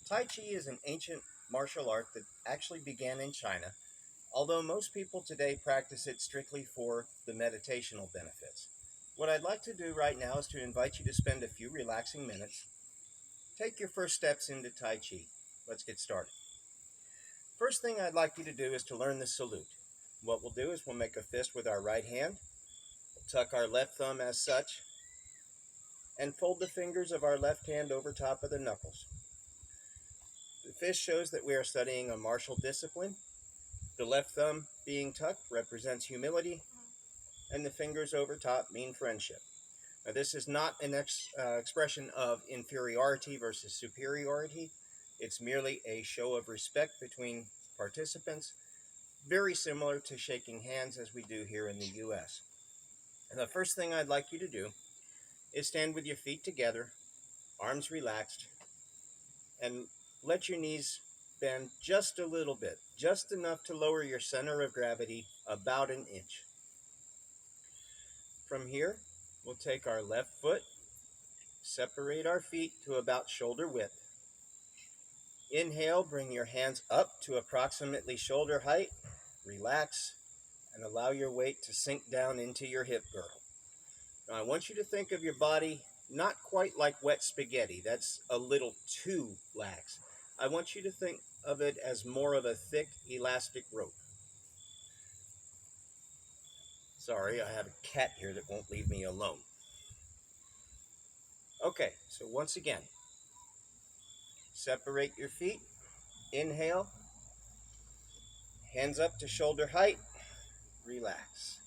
Tai Chi is an ancient martial art that actually began in China, although most people today practice it strictly for the meditational benefits. What I'd like to do right now is to invite you to spend a few relaxing minutes. Take your first steps into Tai Chi. Let's get started. First thing I'd like you to do is to learn the salute. What we'll do is we'll make a fist with our right hand, we'll tuck our left thumb as such, and fold the fingers of our left hand over top of the knuckles. The fist shows that we are studying a martial discipline. The left thumb being tucked represents humility, and the fingers over top mean friendship. Now, this is not an expression of inferiority versus superiority. It's merely a show of respect between participants, very similar to shaking hands as we do here in the U.S. And the first thing I'd like you to do is stand with your feet together, arms relaxed, and let your knees bend just a little bit, just enough to lower your center of gravity about an inch. From here, we'll take our left foot, separate our feet to about shoulder width. Inhale, bring your hands up to approximately shoulder height, relax, and allow your weight to sink down into your hip girdle. Now, I want you to think of your body not quite like wet spaghetti. That's a little too lax. I want you to think of it as more of a thick, elastic rope. Sorry, I have a cat here that won't leave me alone. Okay, so once again, separate your feet. Inhale, hands up to shoulder height, relax.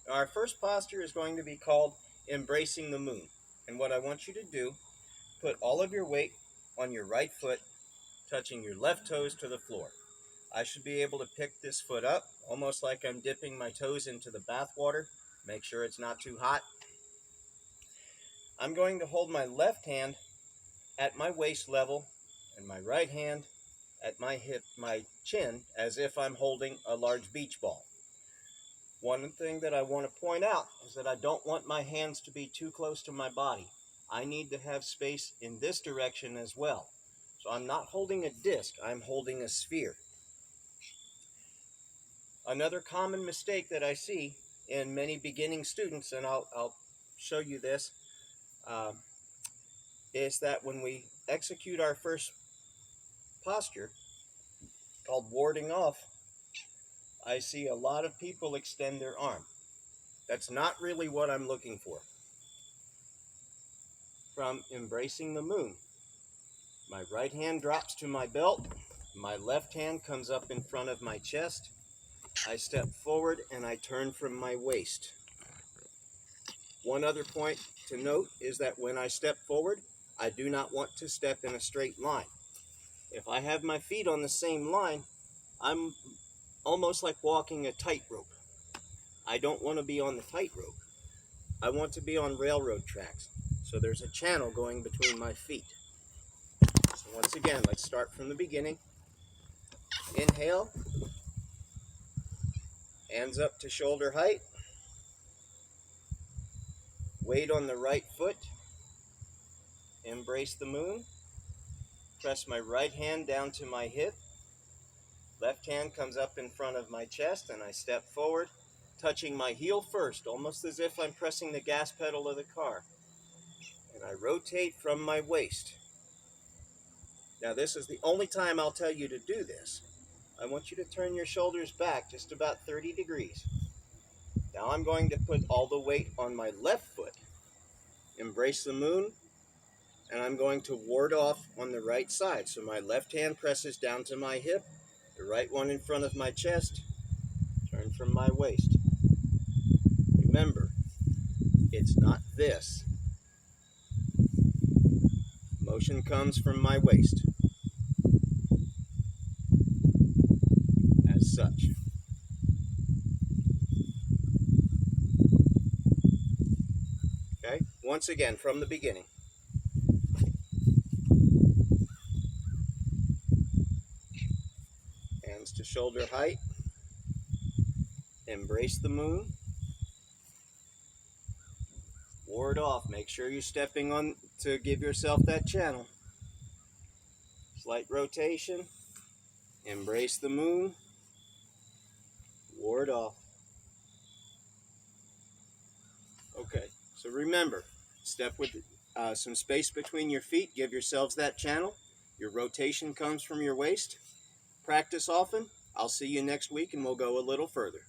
Now, our first posture is going to be called embracing the moon. And what I want you to do, put all of your weight on your right foot, touching your left toes to the floor. I should be able to pick this foot up, almost like I'm dipping my toes into the bath water. Make sure it's not too hot. I'm going to hold my left hand at my waist level and my right hand at my hip, my chin, as if I'm holding a large beach ball. One thing that I want to point out is that I don't want my hands to be too close to my body. I need to have space in this direction as well. So I'm not holding a disc, I'm holding a sphere. Another common mistake that I see in many beginning students, and I'll show you this, is that when we execute our first posture, called warding off, I see a lot of people extend their arm. That's not really what I'm looking for. From embracing the moon, my right hand drops to my belt, my left hand comes up in front of my chest, I step forward and I turn from my waist. One other point to note is that when I step forward, I do not want to step in a straight line. If I have my feet on the same line, I'm almost like walking a tightrope. I don't want to be on the tightrope. I want to be on railroad tracks. So there's a channel going between my feet. So once again, let's start from the beginning. Inhale. Hands up to shoulder height. Weight on the right foot. Embrace the moon. Press my right hand down to my hip. Left hand comes up in front of my chest and I step forward, touching my heel first, almost as if I'm pressing the gas pedal of the car. And I rotate from my waist. Now, this is the only time I'll tell you to do this. I want you to turn your shoulders back just about 30 degrees. Now I'm going to put all the weight on my left foot, embrace the moon, and I'm going to ward off on the right side. So my left hand presses down to my hip, the right one in front of my chest, turn from my waist. Remember, it's not this. Motion comes from my waist. As such. Okay, once again from the beginning. Hands to shoulder height. Embrace the moon. Ward off. Make sure you're stepping on to give yourself that channel. Slight rotation. Embrace the moon. Ward off. Okay, so remember, step with some space between your feet. Give yourselves that channel. Your rotation comes from your waist. Practice often. I'll see you next week and we'll go a little further.